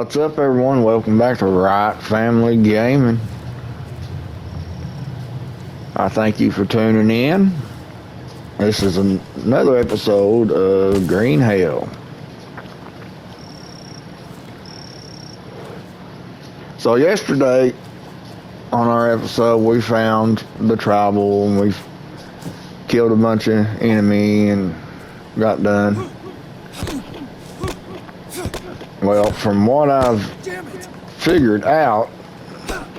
What's up, everyone? Welcome back to Right Family Gaming. I thank you for tuning in. This is another episode of Green Hell. So yesterday on our episode, we found the tribal and we killed a bunch of enemy and got done. Well, from what I've figured out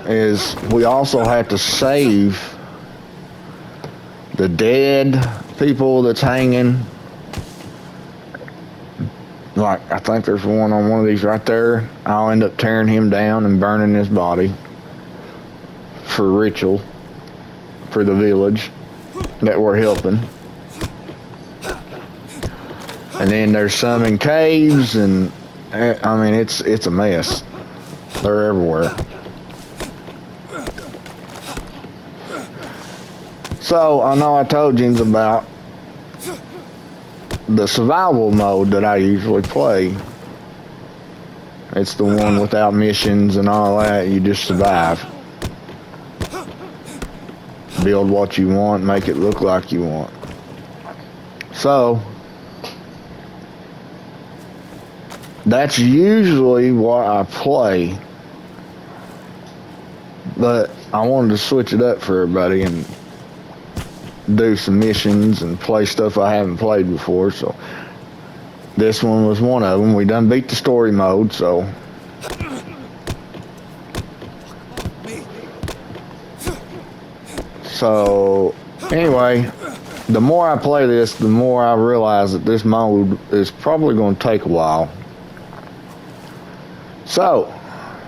is we also have to save the dead people that's hanging. Like, I think there's one on one of these right there. I'll end up tearing him down and burning his body for ritual for the village that we're helping. And then there's some in caves, and I mean, it's a mess. They're everywhere. So I know I told you about the survival mode that I usually play. It's the one without missions and all that. You just survive. Build what you want, make it look like you want. So that's usually what I play, but I wanted to switch it up for everybody and do some missions and play stuff I haven't played before. So this one was one of them. We done beat the story mode, so anyway, the more I play this, the more I realize that this mode is probably going to take a while. So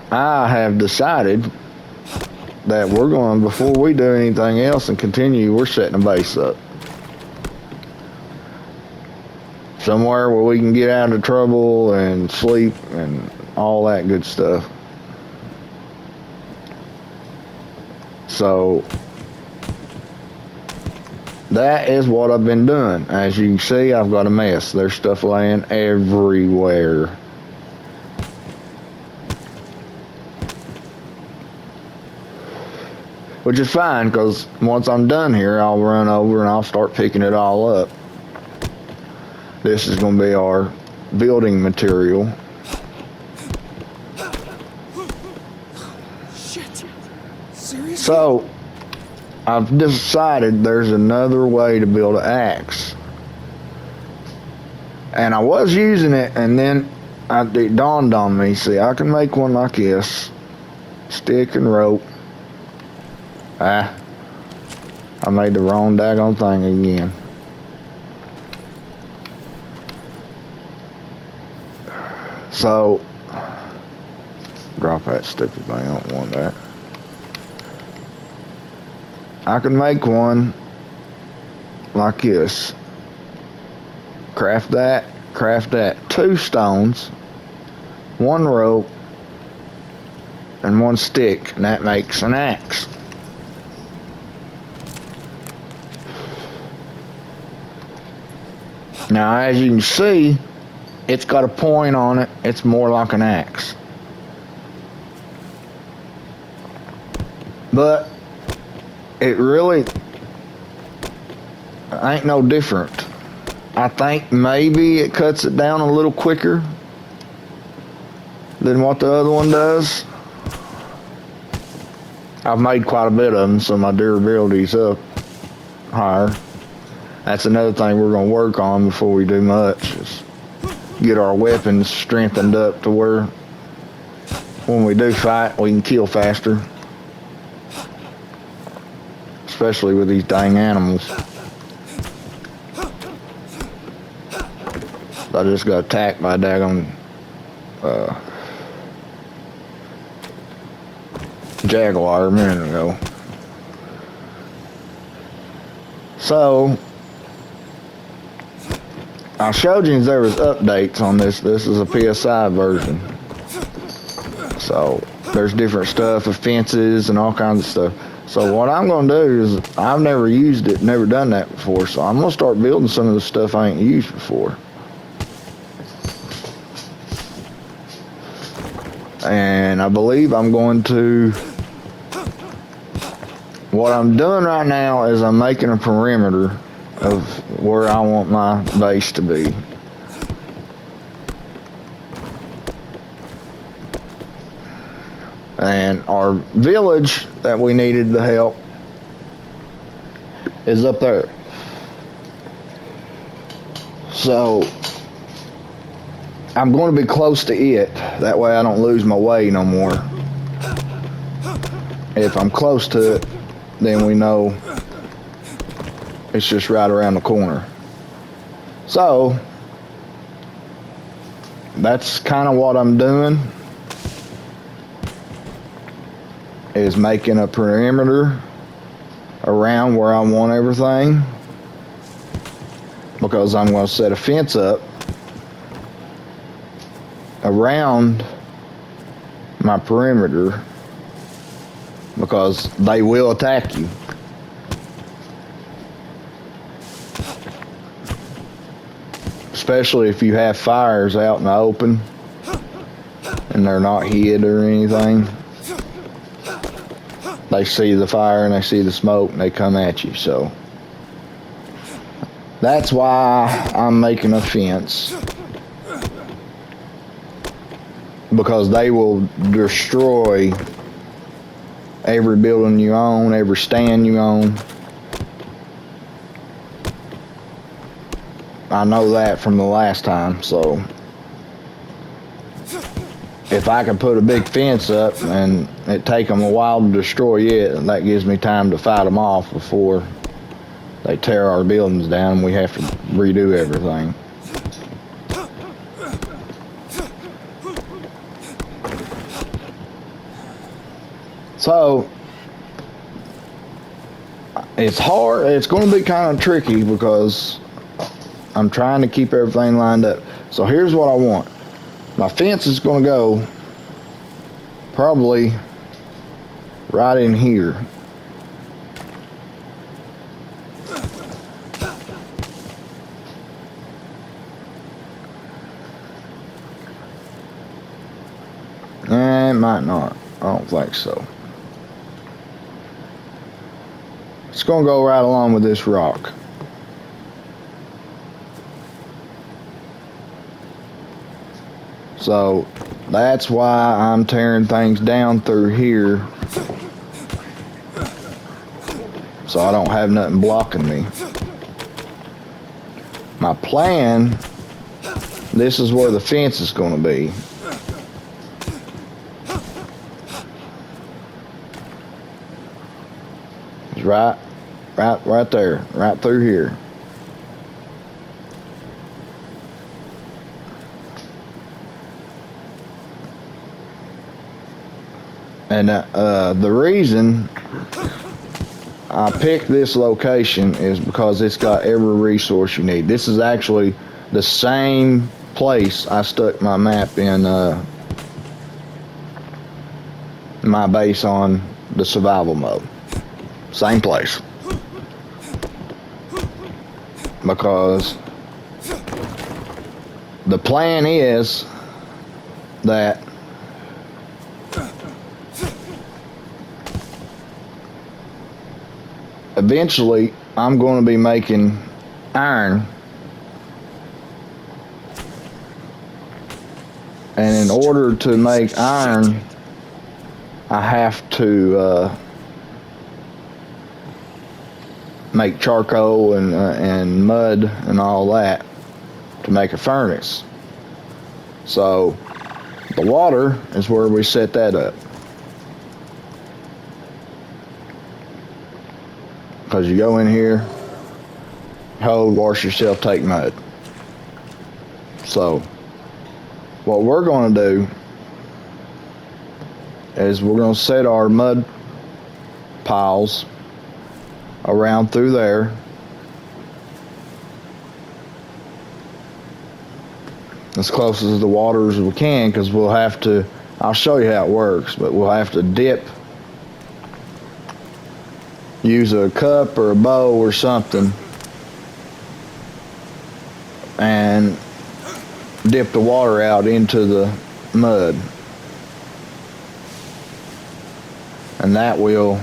I have decided that we're going, before we do anything else and continue, we're setting a base up somewhere where we can get out of trouble and sleep and all that good stuff. So that is what I've been doing. As you can see, I've got a mess. There's stuff laying everywhere. Which is fine, because once I'm done here, I'll run over and I'll start picking it all up. This is going to be our building material. Shit. Seriously? So, I've decided there's another way to build an axe. And I was using it, and then it dawned on me, see, I can make one like this. Stick and rope. I made the wrong daggone thing again. So, drop that stupid thing, I don't want that. I can make one like this. Craft that. 2 stones, 1 rope, and 1 stick, and that makes an axe. Now, as you can see, it's got a point on it. It's more like an axe. But it really ain't no different. I think maybe it cuts it down a little quicker than what the other one does. I've made quite a bit of them, so my durability's up higher. That's another thing we're going to work on before we do much, is get our weapons strengthened up to where when we do fight, we can kill faster. Especially with these dang animals. I just got attacked by a daggone jaguar a minute ago. So I showed you there was updates on this. This is a PSI version. So there's different stuff, offenses and all kinds of stuff. So what I'm going to do is, I've never used it, never done that before, so I'm going to start building some of the stuff I ain't used before. And I believe I'm going to... What I'm doing right now is I'm making a perimeter of where I want my base to be. And our village that we needed the help is up there. So I'm going to be close to it. That way I don't lose my way no more. If I'm close to it, then we know it's just right around the corner. So that's kind of what I'm doing, is making a perimeter around where I want everything, because I'm going to set a fence up around my perimeter, because they will attack you. Especially if you have fires out in the open and they're not hid or anything. They see the fire and they see the smoke and they come at you. So that's why I'm making a fence, because they will destroy every building you own, every stand you own. I know that from the last time. So if I can put a big fence up and it take them a while to destroy it, that gives me time to fight them off before they tear our buildings down and we have to redo everything. So it's hard. It's going to be kind of tricky because I'm trying to keep everything lined up. So here's what I want. My fence is going to go probably right in here. It might not. I don't think so. It's going to go right along with this rock. So that's why I'm tearing things down through here, so I don't have nothing blocking me. My plan, this is where the fence is going to be. It's right there, right through here. And the reason I picked this location is because it's got every resource you need. This is actually the same place I stuck my map in my base on the survival mode. Same place. Because the plan is that eventually I'm going to be making iron, and in order to make iron I have to make charcoal and mud and all that to make a furnace. So the water is where we set that up. Because you go in here, hold, wash yourself, take mud. So what we're going to do is we're going to set our mud piles around through there. As close as the water as we can, because we'll have to, I'll show you how it works, but we'll have to use a cup or a bowl or something and dip the water out into the mud. and that will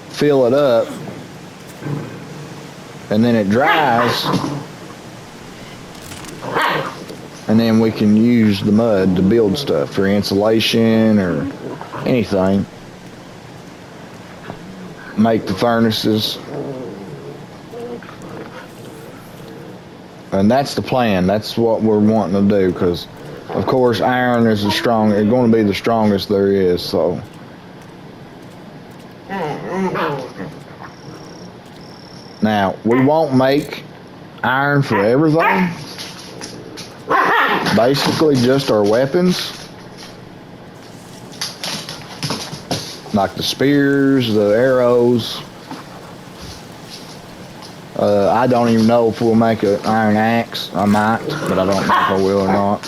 fill it up, and then it dries, and then we can use the mud to build stuff for insulation or anything. Make the furnaces. And that's the plan. That's what we're wanting to do, because of course iron is it's going to be the strongest there is, so. Now, we won't make iron for everything. Basically just our weapons. Like the spears, the arrows. I don't even know if we'll make an iron axe. I might, but I don't know if I will or not.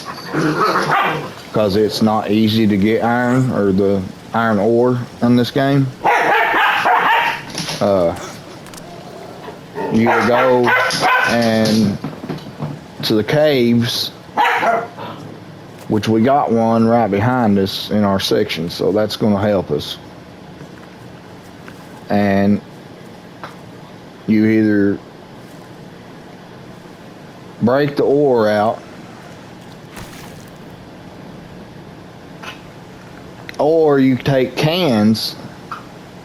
Because it's not easy to get iron, or the iron ore in this game. You gotta go and to the caves, which we got one right behind us in our section, so that's gonna help us. And you either break the ore out, or you take cans,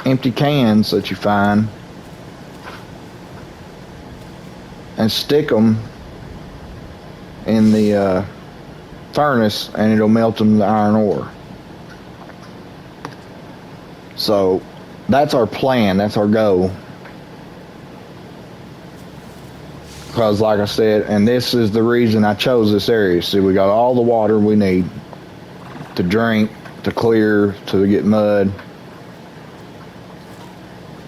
empty cans that you find, and stick them in the furnace, and it'll melt them the iron ore. So that's our plan, that's our goal. Because like I said, and this is the reason I chose this area. See, we got all the water we need to drink, to clear, to get mud.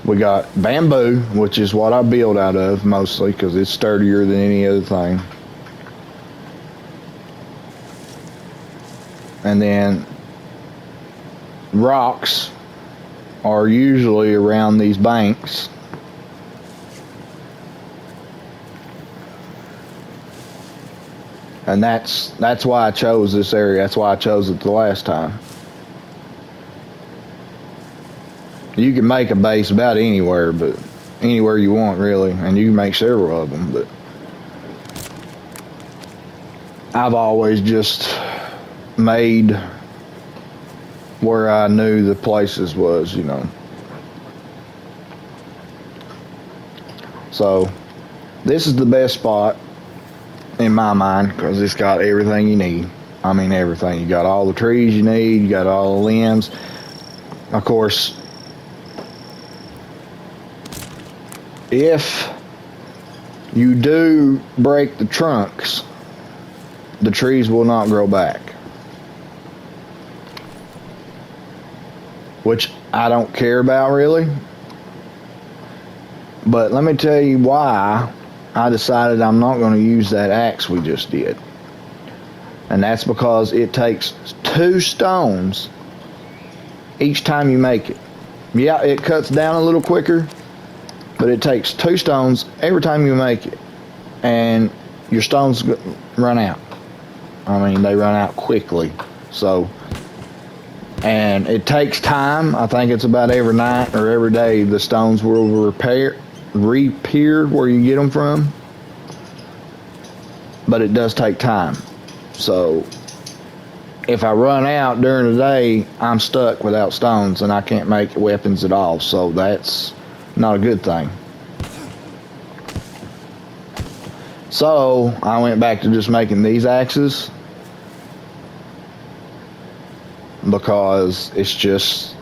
We got bamboo, which is what I build out of mostly, because it's sturdier than any other thing. And then rocks are usually around these banks. And that's why I chose this area. That's why I chose it the last time. You can make a base about anywhere, but anywhere you want, really, and you can make several of them. But I've always just made where I knew the places was, you know. So this is the best spot in my mind, because it's got everything you need. I mean everything. You got all the trees you need, you got all the limbs. Of course, if you do break the trunks, the trees will not grow back. Which I don't care about really. But let me tell you why I decided I'm not going to use that axe we just did. And that's because it takes 2 stones each time you make it. Yeah, it cuts down a little quicker, but it takes 2 stones every time you make it. And your stones run out. I mean, they run out quickly. So, and it takes time. I think it's about every night or every day the stones will reappear where you get them from, but it does take time. So if I run out during the day, I'm stuck without stones and I can't make weapons at all, so that's not a good thing. So I went back to just making these axes because it's just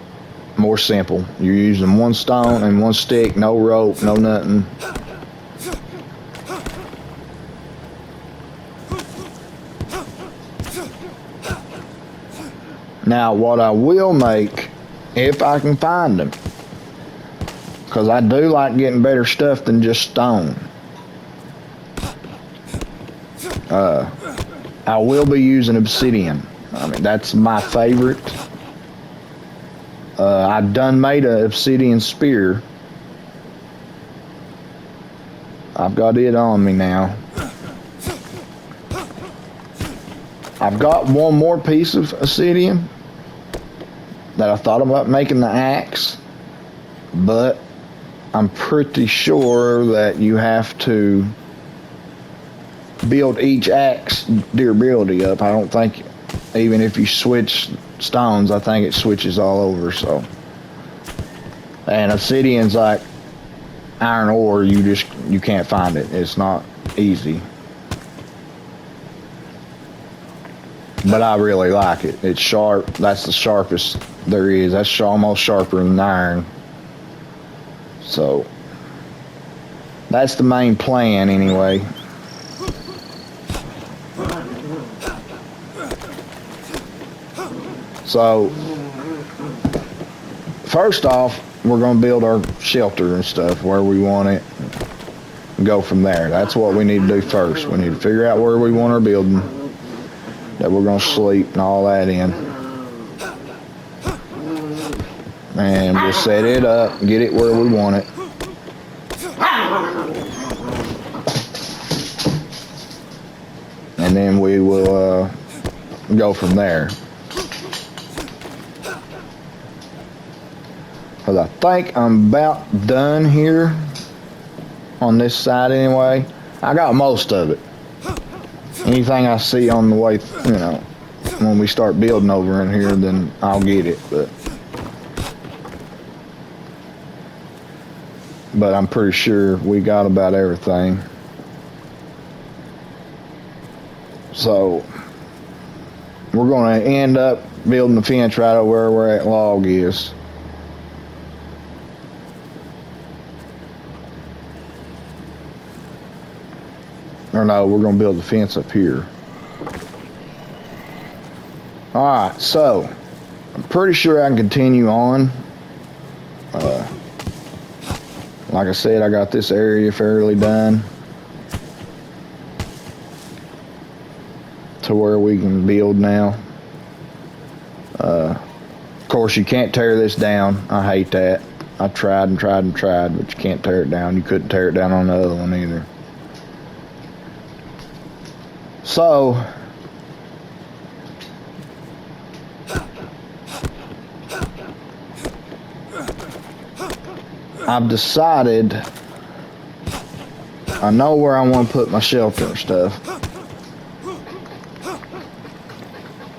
more simple. You're using 1 stone and 1 stick, no rope, no nothing. Now what I will make, if I can find them, because I do like getting better stuff than just stone, I will be using obsidian. I mean, that's my favorite. I've done made an obsidian spear. I've got it on me now. I've got one more piece of obsidian that I thought about making the axe, but I'm pretty sure that you have to build each axe durability up. I don't think, even if you switch stones, I think it switches all over. So, and obsidian's like iron ore, you can't find it. It's not easy. But I really like it. It's sharp. That's the sharpest there is. That's almost sharper than iron. So that's the main plan anyway. So first off, we're going to build our shelter and stuff where we want it and go from there. That's what we need to do first. We need to figure out where we want our building that we're going to sleep and all that in. And we'll set it up, get it where we want it. And then we will go from there. Because I think I'm about done here on this side anyway. I got most of it. Anything I see on the way, when we start building over in here, then I'll get it. But I'm pretty sure we got about everything. So we're going to end up building the fence right over where that log is. Or no, we're going to build the fence up here. Alright, so I'm pretty sure I can continue on. Like I said, I got this area fairly done to where we can build now. Of course, you can't tear this down. I hate that. I tried and tried and tried, but you can't tear it down. You couldn't tear it down on the other one either. So I've decided I know where I want to put my shelter and stuff.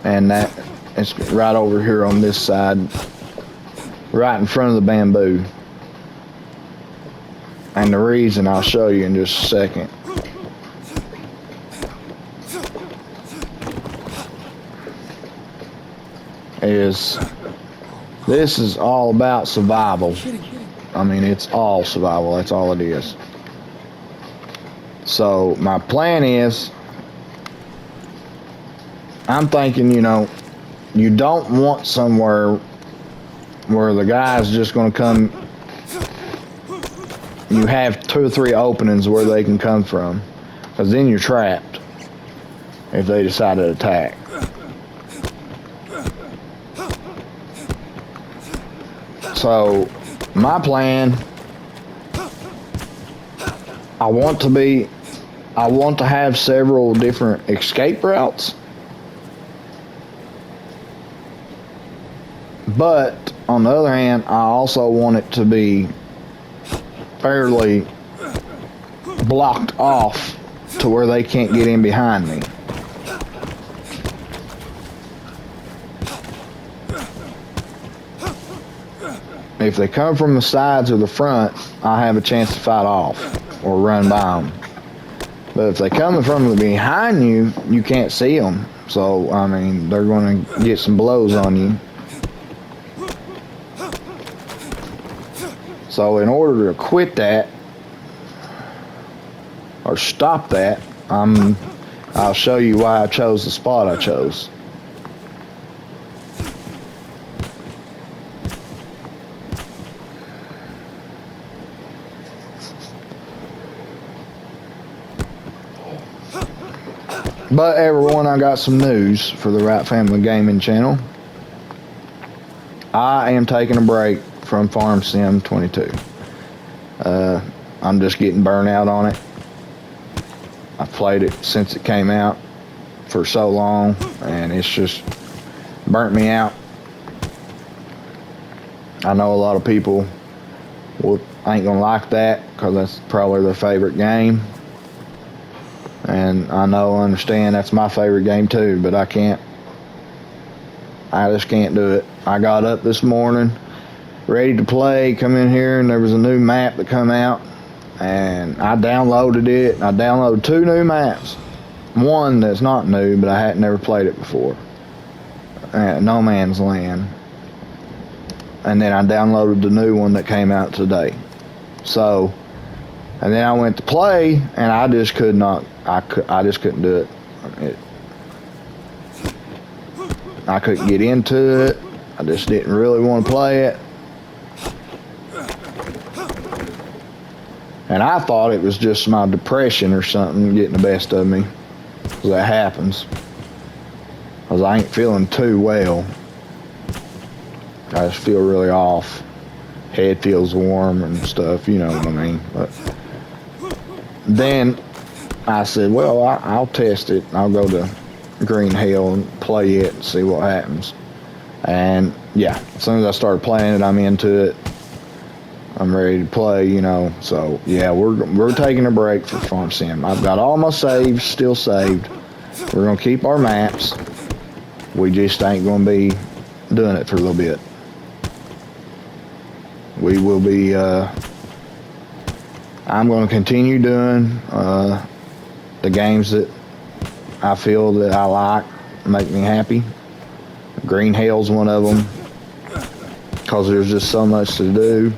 And that is right over here on this side, right in front of the bamboo. And the reason I'll show you in just a second. Is this is all about survival. I mean, it's all survival. That's all it is. So my plan is, I'm thinking, you don't want somewhere where the guy's just going to come. You have 2 or 3 openings where they can come from, because then you're trapped if they decide to attack. So my plan, I want to have several different escape routes. But on the other hand, I also want it to be fairly blocked off to where they can't get in behind me. If they come from the sides or the front, I have a chance to fight off or run by them. But if they come from behind you, you can't see them. So, I mean, they're going to get some blows on you. So in order to quit that, or stop that, I'll show you why I chose the spot I chose. But everyone, I got some news for the Wright Family Gaming channel. I am taking a break from Farm Sim 22. I'm just getting burnt out on it. I've played it since it came out for so long, and it's just burnt me out. I know a lot of people ain't gonna like that because that's probably their favorite game. And I understand that's my favorite game too, but I just can't do it. I got up this morning, ready to play, come in here, and there was a new map that come out, and I downloaded it. I downloaded 2 new maps. One that's not new, but I hadn't never played it before. No Man's Land. And then I downloaded the new one that came out today. So, and then I went to play, and I just could not. I just couldn't do it. I couldn't get into it. I just didn't really want to play it. And I thought it was just my depression or something getting the best of me. Because that happens. Because I ain't feeling too well. I just feel really off. Head feels warm and stuff, you know what I mean. But then I said, well, I'll test it. I'll go to Green Hell and play it and see what happens. And yeah, as soon as I started playing it, I'm into it. I'm ready to play, you know. So yeah, we're taking a break for Farm Sim. I've got all my saves still saved. We're gonna keep our maps. We just ain't gonna be doing it for a little bit. We will be. I'm gonna continue doing the games that I feel that I like, make me happy. Green Hell's one of them, because there's just so much to do.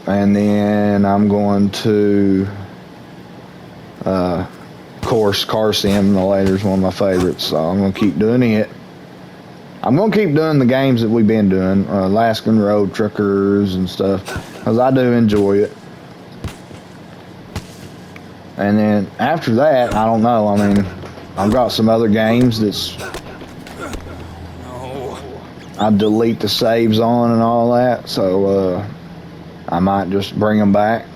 And then I'm going to, of course, Car Simulator's one of my favorites, so I'm going to keep doing it. I'm going to keep doing the games that we've been doing, Alaskan Road Truckers and stuff, because I do enjoy it. And then after that, I don't know, I mean, I've got some other games that's I delete the saves on and all that, so I might just bring them back,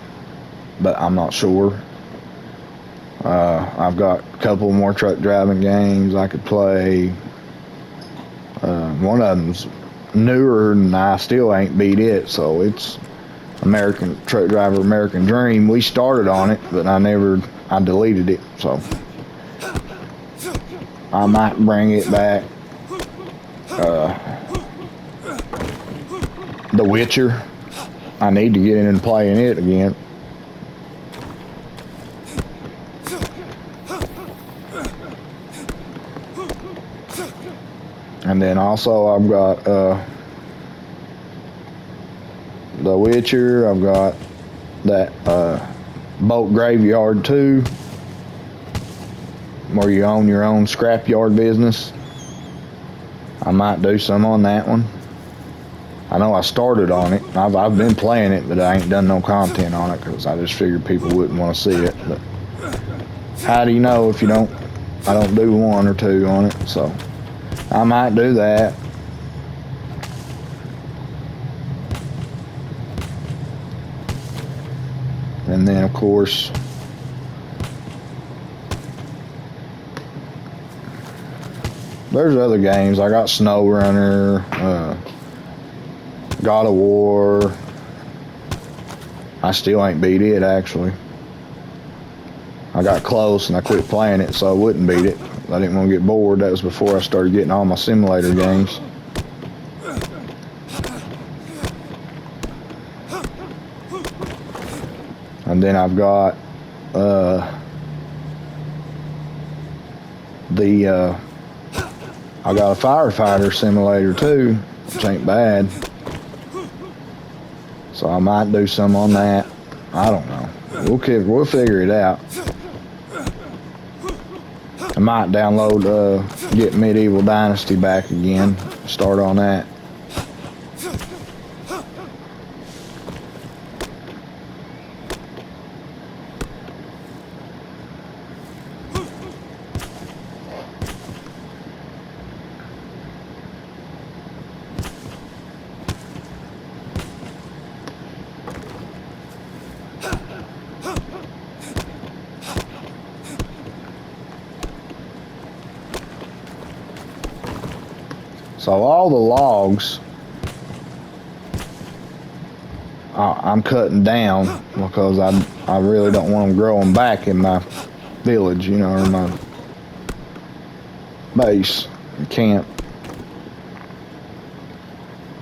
but I'm not sure. I've got a couple more truck driving games I could play. One of them's newer and I still ain't beat it, so it's American Truck Driver American Dream. We started on it, but I deleted it, so I might bring it back. The Witcher, I need to get in and playing it again. And then also I've got The Witcher. I've got that Boat Graveyard 2, where you own your own scrapyard business. I might do some on that one. I know I started on it. I've been playing it, but I ain't done no content on it because I just figured people wouldn't want to see it. But how do you know if I don't do 1 or 2 on it? So I might do that. And then, of course, there's other games. I got Snow Runner, God of War. I still ain't beat it, actually. I got close and I quit playing it so I wouldn't beat it. I didn't want to get bored. That was before I started getting all my simulator games. And then I've got I got a firefighter simulator too, which ain't bad. So I might do some on that. I don't know. We'll figure it out. I might download get Medieval Dynasty back again. Start on that. So all the logs I'm cutting down because I really don't want them growing back in my village, you know, or my base camp.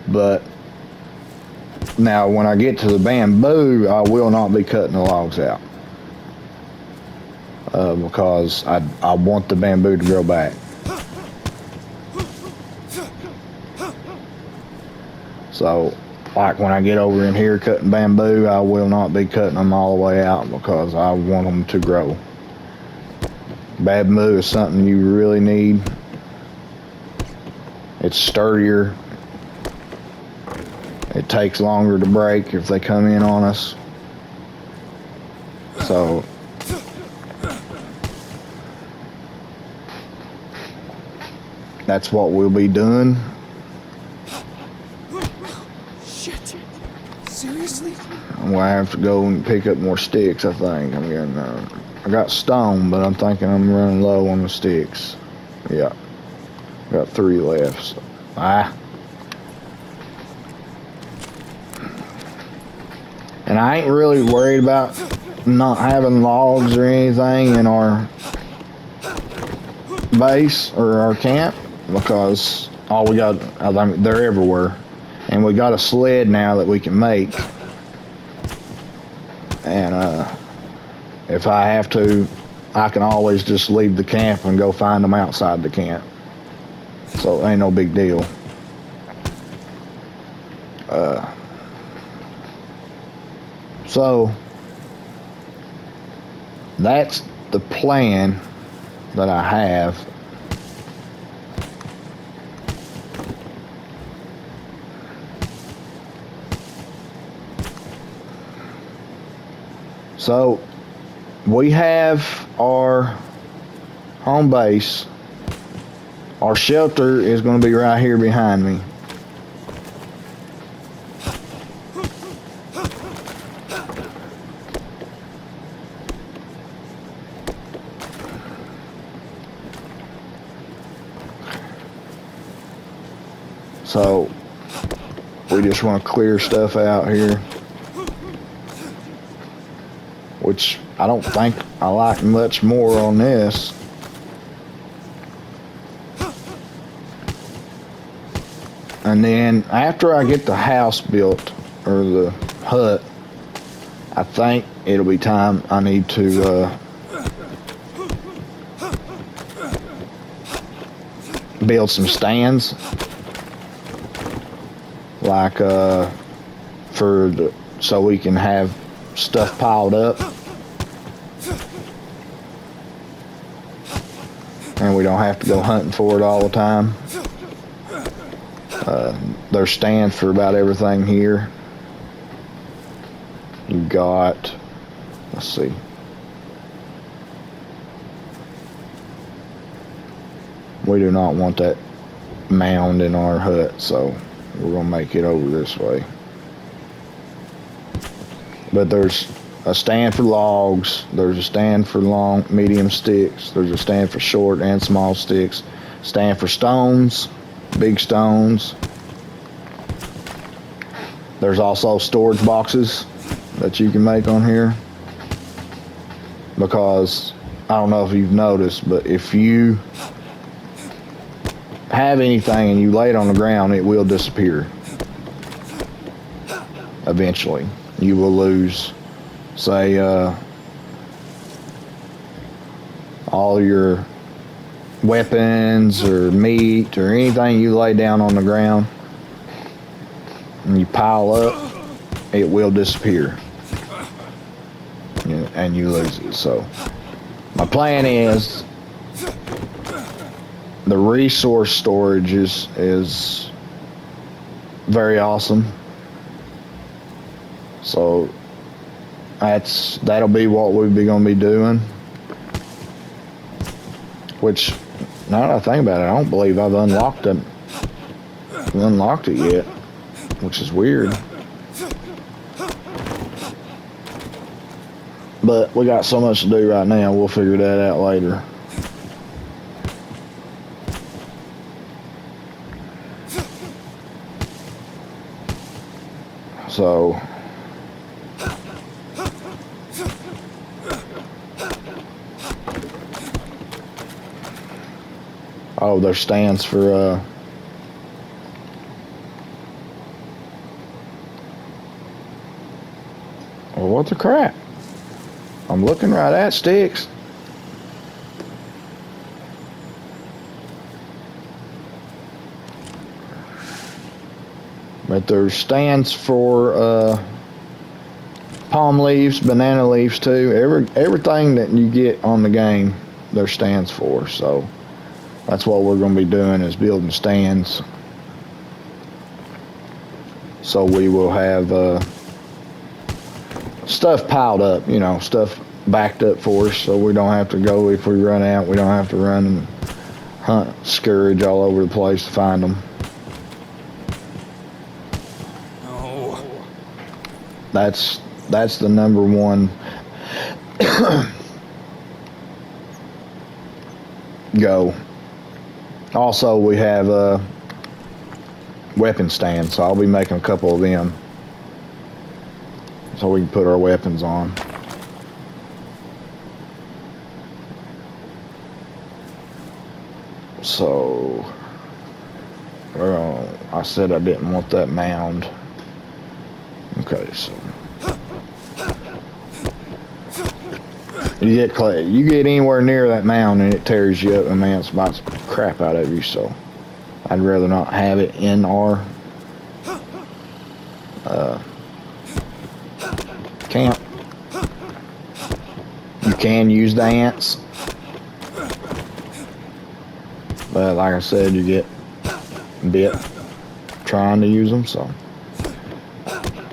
But now when I get to the bamboo, I will not be cutting the logs out because I want the bamboo to grow back. So like when I get over in here cutting bamboo, I will not be cutting them all the way out because I want them to grow. Bamboo is something you really need. It's sturdier. It takes longer to break if they come in on us. So that's what we'll be doing. Shit. Seriously? We'll have to go and pick up more sticks, I think. I'm getting, I got stone, but I'm thinking I'm running low on the sticks. Yeah. Got 3 left. So. And I ain't really worried about not having logs or anything in our base or our camp because all we got, I mean, they're everywhere. And we got a sled now that we can make. And if I have to, I can always just leave the camp and go find them outside the camp. So it ain't no big deal. So that's the plan that I have. So we have our home base. Our shelter is going to be right here behind me. So we just want to clear stuff out here, which I don't think I like much more on this. And then after I get the house built, or the hut, I think it'll be time I need to build some stands, like so we can have stuff piled up and we don't have to go hunting for it all the time. There's stands for about everything here. You got, let's see, we do not want that mound in our hut, so we're gonna make it over this way. But there's a stand for logs, there's a stand for long, medium sticks, there's a stand for short and small sticks, stand for stones, big stones. There's also storage boxes that you can make on here, because I don't know if you've noticed, but if you have anything and you lay it on the ground, it will disappear. Eventually, you will lose, say, all your weapons or meat or anything you lay down on the ground and you pile up, it will disappear and you lose it. So my plan is the resource storage is very awesome. So that'll be what we'll be gonna be doing. Which, now that I think about it, I don't believe I've unlocked it yet, which is weird. But we got so much to do right now, we'll figure that out later. So oh, there's stands for well, what the crap? I'm looking right at sticks. But there's stands for palm leaves, banana leaves too. Everything that you get on the game, there's stands for. So that's what we're going to be doing, is building stands. So we will have stuff piled up, you know, stuff backed up for us, so we don't have to go, if we run out, we don't have to run and hunt, scourge all over the place to find them. No. That's the number one go. Also, we have weapon stands, so I'll be making a couple of them so we can put our weapons on. So I said I didn't want that mound. Okay, so you get anywhere near that mound and it tears you up, and man, it's about the crap out of you. So I'd rather not have it in our camp. You can use the ants, but like I said, you get bit trying to use them. So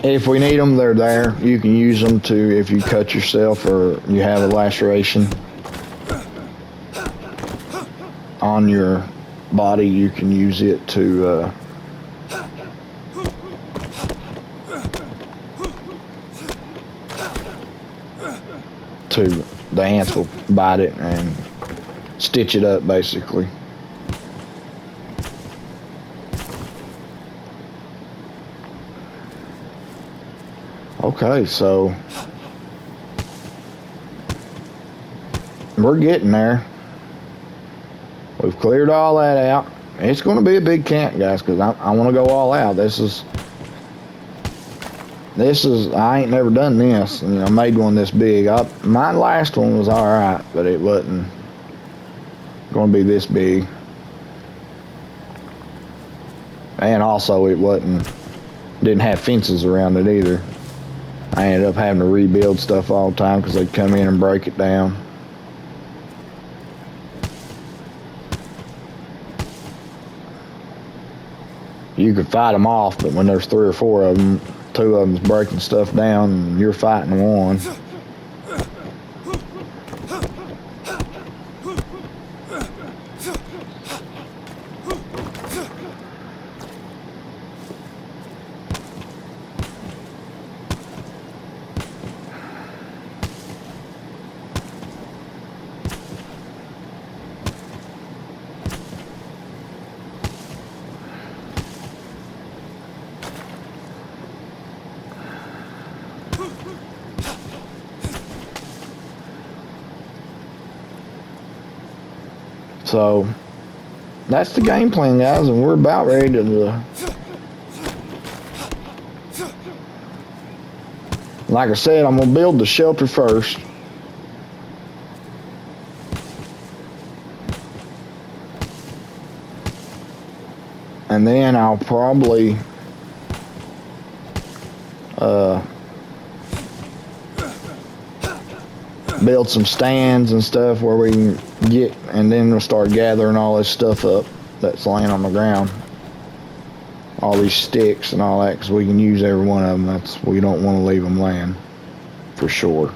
if we need them, they're there. You can use them to, if you cut yourself or you have a laceration on your body, you can use it to the ants will bite it and stitch it up, basically. Okay, so we're getting there. We've cleared all that out. It's going to be a big camp, guys, because I want to go all out. This is, I ain't never done this. I made one this big. My last one was all right, but it wasn't going to be this big. And also, didn't have fences around it either. I ended up having to rebuild stuff all the time because they'd come in and break it down. You could fight them off, but when there's 3 or 4 of them, 2 of them's breaking stuff down, and you're fighting one. So that's the game plan, guys, and we're about ready to like I said, I'm gonna build the shelter first. And then I'll probably build some stands and stuff where we can get, and then we'll start gathering all this stuff up that's laying on the ground, all these sticks and all that, because we can use every one of them. We don't want to leave them laying, for sure.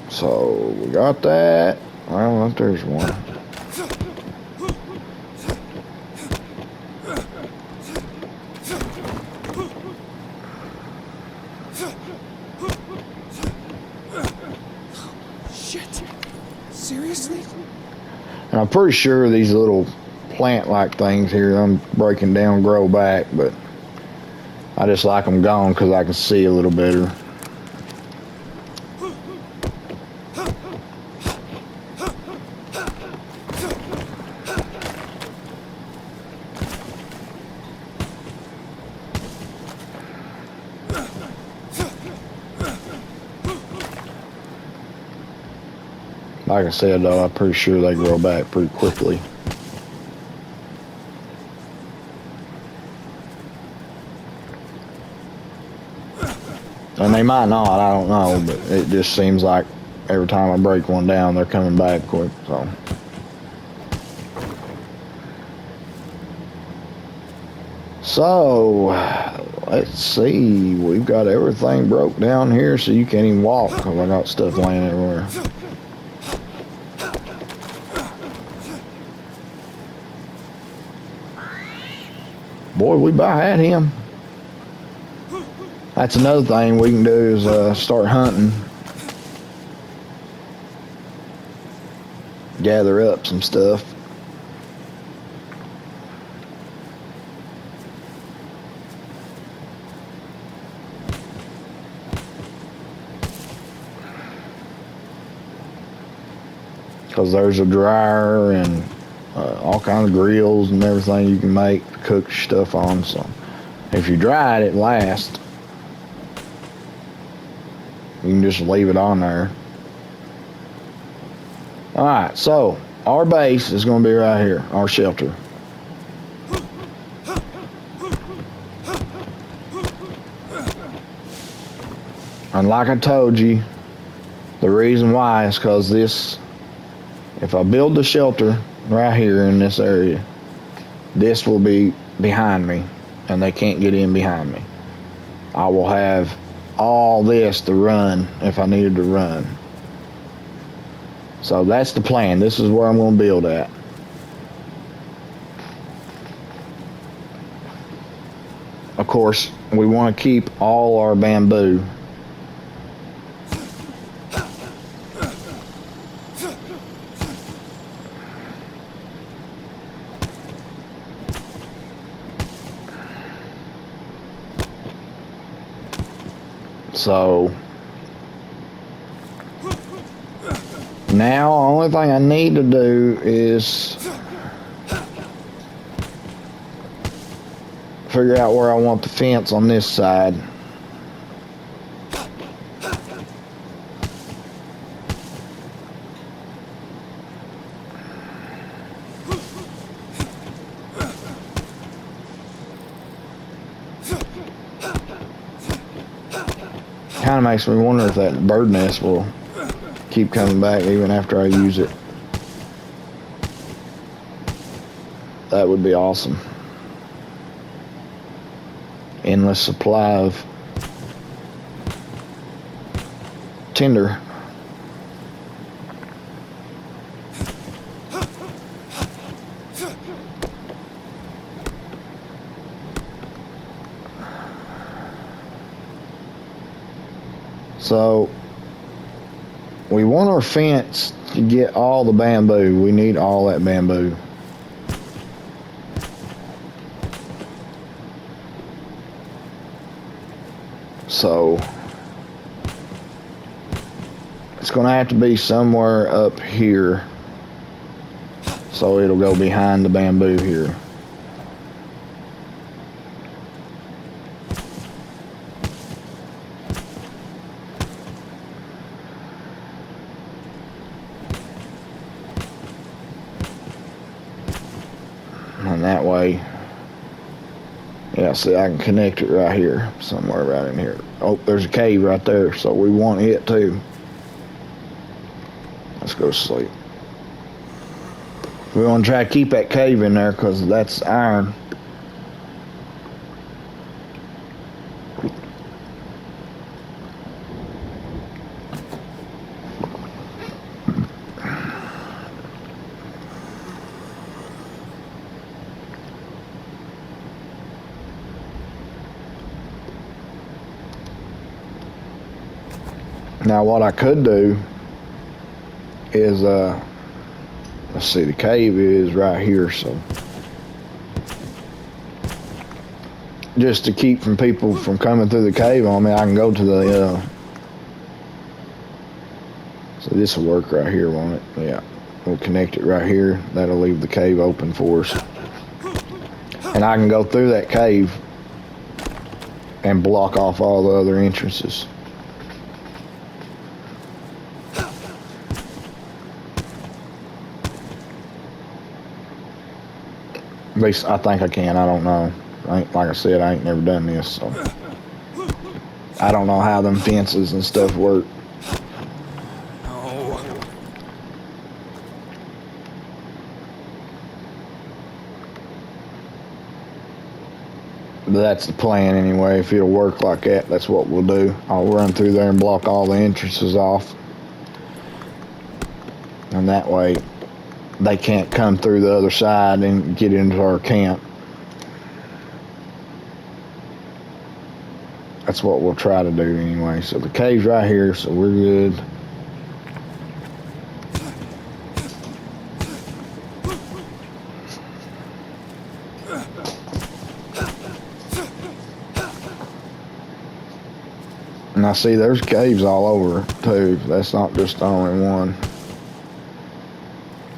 So we got that. Well, there's one. Seriously? And I'm pretty sure these little plant-like things here, I'm breaking down, grow back, but I just like them gone because I can see a little better. Like I said, though, I'm pretty sure they grow back pretty quickly. And they might not, I don't know, but it just seems like every time I break one down, they're coming back quick, so. So, let's see, we've got everything broke down here so you can't even walk because I got stuff laying everywhere. Boy, we about had him. That's another thing we can do is start hunting. Gather up some stuff. Because there's a dryer and all kinds of grills and everything you can make to cook stuff on. So if you dry it, it lasts. You can just leave it on there. Alright, so our base is going to be right here, our shelter. And like I told you, the reason why is because this, if I build the shelter right here in this area, this will be behind me and they can't get in behind me. I will have all this to run if I needed to run. So that's the plan. This is where I'm going to build at. Of course, we want to keep all our bamboo. So now the only thing I need to do is figure out where I want the fence on this side. Kind of makes me wonder if that bird nest will keep coming back even after I use it. That would be awesome. Endless supply of tinder. So we want our fence to get all the bamboo. We need all that bamboo. So it's going to have to be somewhere up here. So it'll go behind the bamboo here. And that way, yeah, see, I can connect it right here, somewhere right in here. Oh, there's a cave right there, so we want it too. Let's go to sleep. We want to try to keep that cave in there because that's iron. Now what I could do is let's see, the cave is right here, so just to keep from people from coming through the cave on me, I can go to the so this will work right here, won't it? Yeah, we'll connect it right here. That'll leave the cave open for us, and I can go through that cave and block off all the other entrances. At least I think I can. I don't know. Like I said, I ain't never done this, so I don't know how them fences and stuff work. No. But that's the plan anyway. If it'll work like that, that's what we'll do. I'll run through there and block all the entrances off. And that way, they can't come through the other side and get into our camp. That's what we'll try to do anyway. So the cave's right here, so we're good. And I see there's caves all over too. That's not just the only one.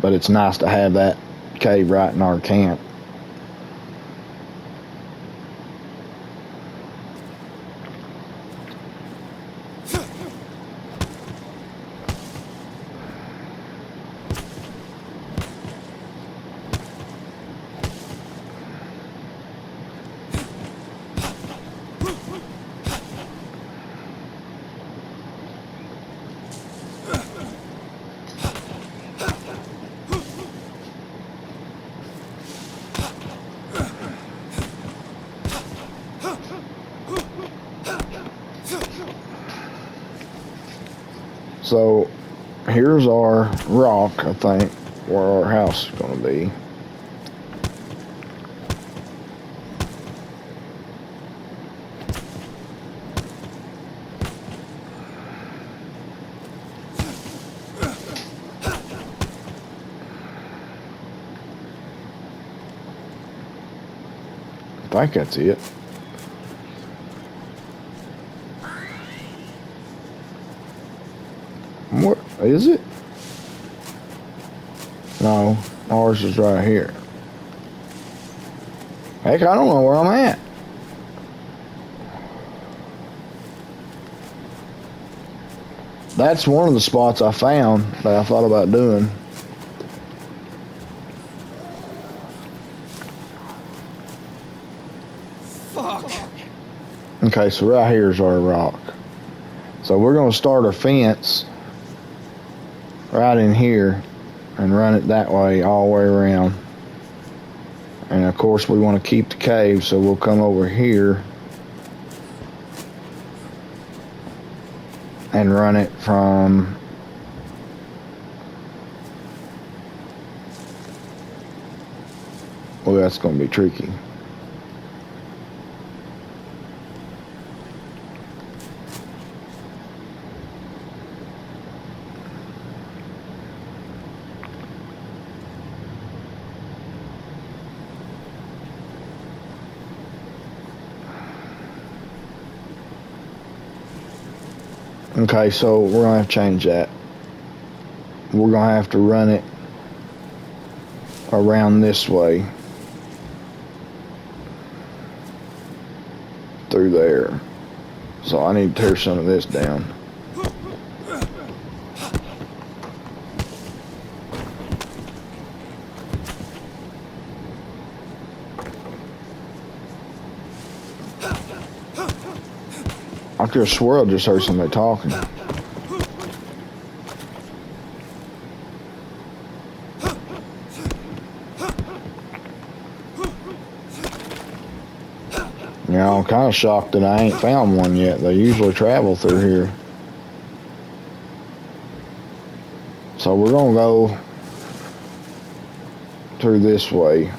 But it's nice to have that cave right in our camp. So here's our rock, I think, where our house is going to be. I think that's it. What is it? No, ours is right here. Heck, I don't know where I'm at. That's one of the spots I found that I thought about doing. Fuck. Okay, so right here is our rock. So we're going to start a fence right in here and run it that way all the way around. And of course we want to keep the cave, so we'll come over here and run it from well, that's going to be tricky. Okay, so we're going to have to change that. We're going to have to run it around this way. Through there. So I need to tear some of this down. I could have swore I just heard somebody talking. Yeah, I'm kind of shocked that I ain't found one yet. They usually travel through here. So we're gonna go through this way.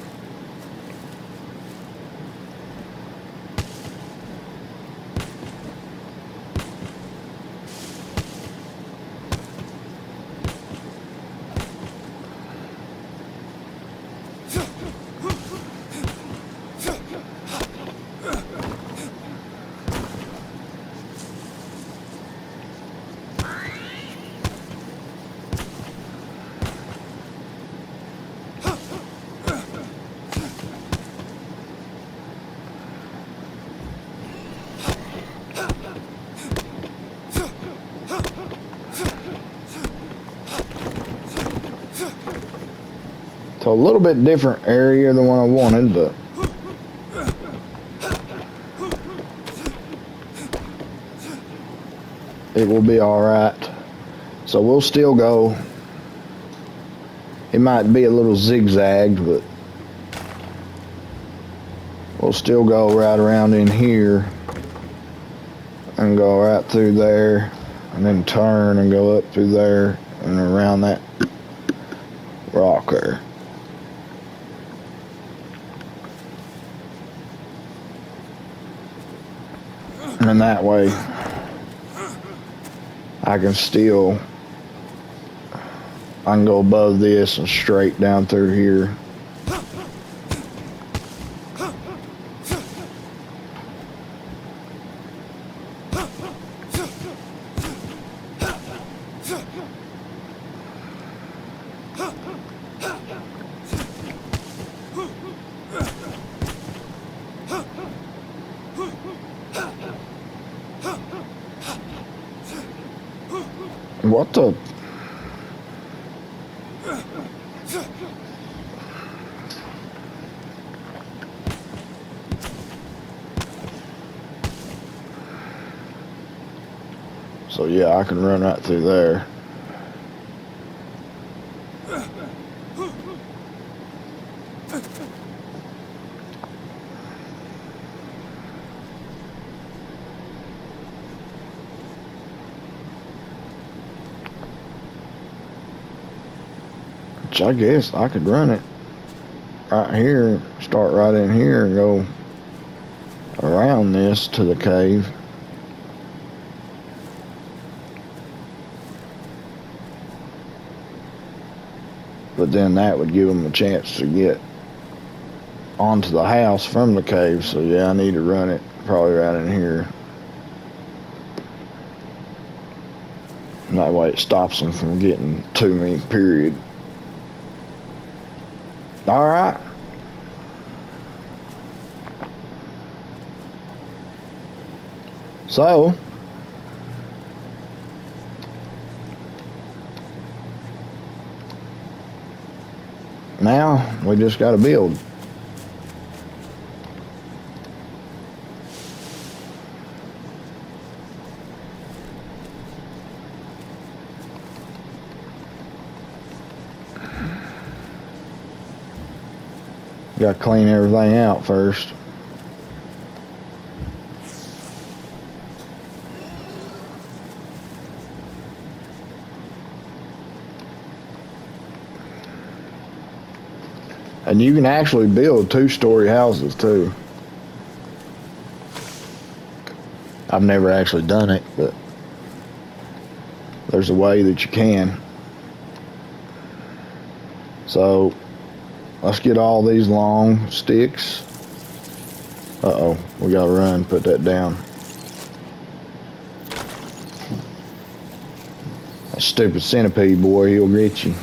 So a little bit different area than what I wanted, but it will be alright. So we'll still go. It might be a little zigzagged, but we'll still go right around in here and go right through there and then turn and go up through there and around that rock there. And that way I can go above this and straight down through here. What the? So yeah, I can run right through there. Which I guess I could run it right here, start right in here and go around this to the cave. But then that would give them a chance to get onto the house from the cave. So yeah, I need to run it probably right in here. And that way it stops them from getting to me, period. All right. So, now we just got to build. Got to clean everything out first. And you can actually build 2-story houses too. I've never actually done it, but there's a way that you can. So let's get all these long sticks. Uh-oh, we gotta run, put that down. That stupid centipede boy, he'll get you.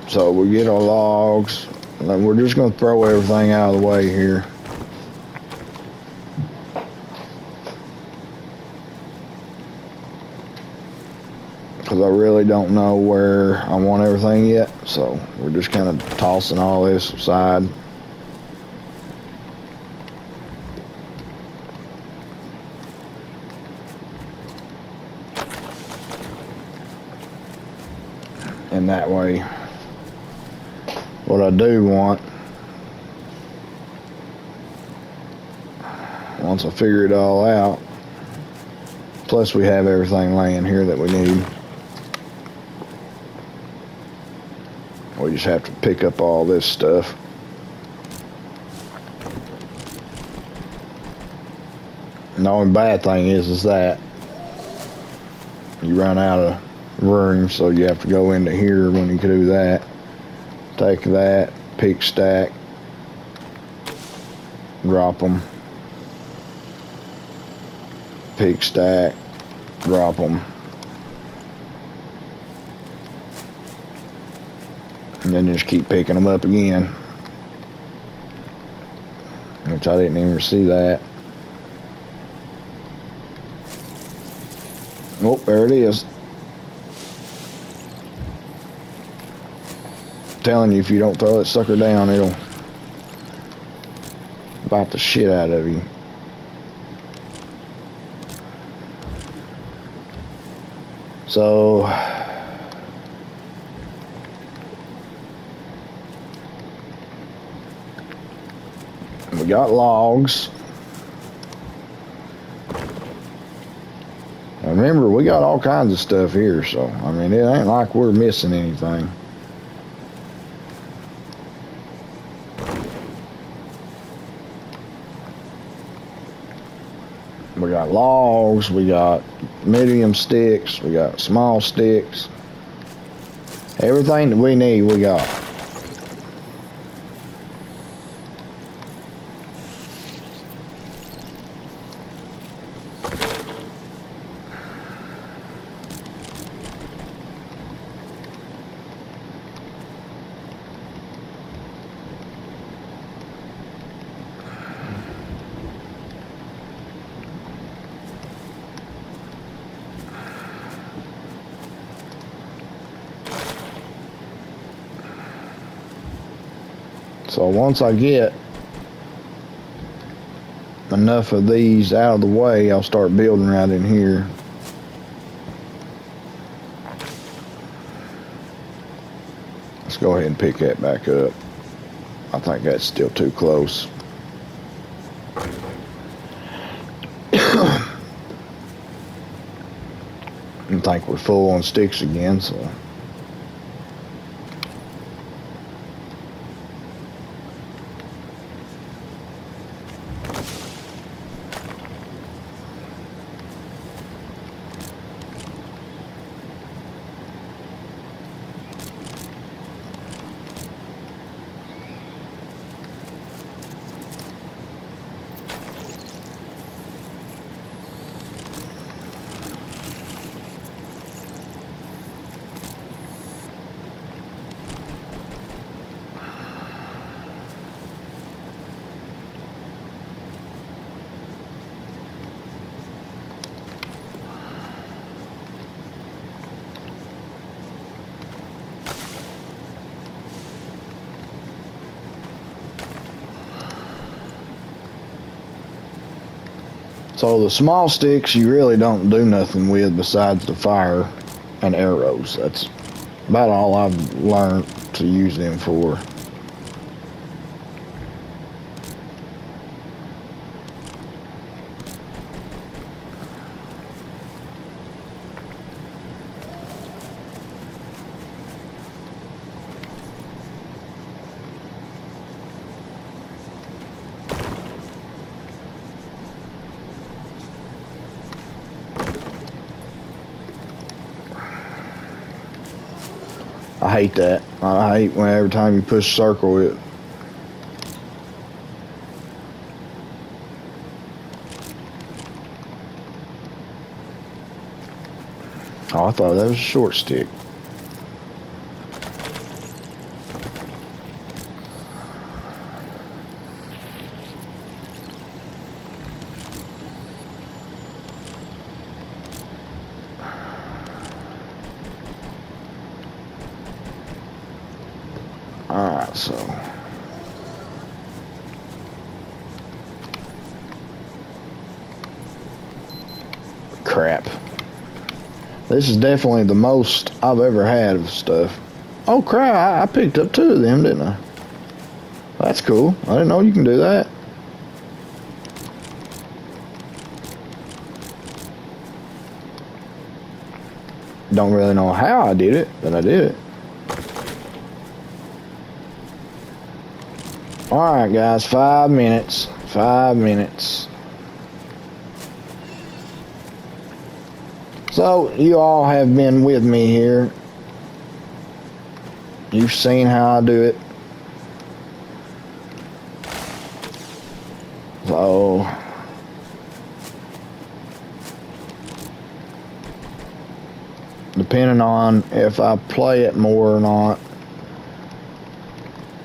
So we get our logs, and we're just gonna throw everything out of the way here. Because I really don't know where I want everything yet, so we're just kind of tossing all this aside. And that way, what I do want, once I figure it all out, plus we have everything laying here that we need. We just have to pick up all this stuff. And the only bad thing is that you run out of room, so you have to go into here when you can do that. Take that, pick stack, drop them, pick stack, drop them. And then just keep picking them up again. Which I didn't even see that. Oh, there it is. Telling you, if you don't throw that sucker down, it'll bite the shit out of you. So we got logs. And remember, we got all kinds of stuff here, so I mean, it ain't like we're missing anything. We got logs, we got medium sticks, we got small sticks. Everything that we need, we got. So once I get enough of these out of the way, I'll start building right in here. Let's go ahead and pick that back up. I think that's still too close. I think we're full on sticks again, so. So the small sticks you really don't do nothing with besides the fire and arrows. That's about all I've learned to use them for. I hate that. I hate when every time you push circle it. Oh, I thought that was a short stick. Alright, so crap. This is definitely the most I've ever had of stuff. Oh crap, I picked up 2 of them, didn't I? That's cool. I didn't know you can do that. Don't really know how I did it, but I did it. Alright guys, 5 minutes. 5 minutes. So, you all have been with me here. You've seen how I do it. So, depending on if I play it more or not,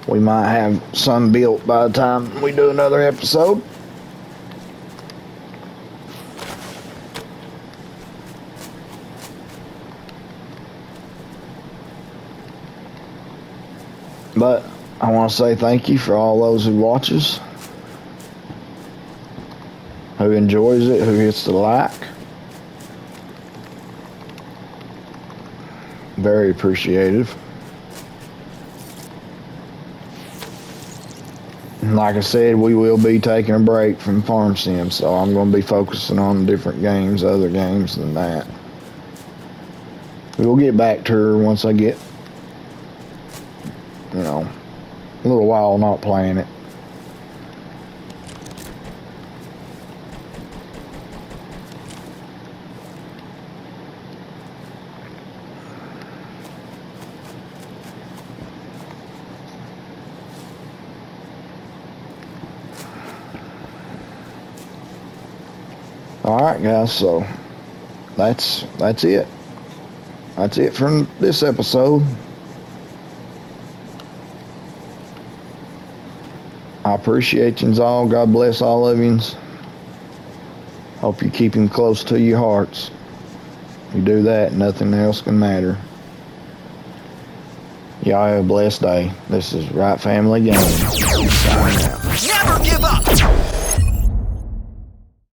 we might have some built by the time we do another episode. But I want to say thank you for all those who watch us, who enjoys it, who hits the like. Very appreciative. And like I said, we will be taking a break from Farm Sim, so I'm going to be focusing on different games, other games than that. We'll get back to her once I get, you know, a little while not playing it. Alright guys, so that's it. That's it from this episode. I appreciate yous all. God bless all of yous. Hope you keep him close to your hearts. You do that, nothing else can matter. Y'all have a blessed day. This is Right Family Gaming. Signing out. Never give up!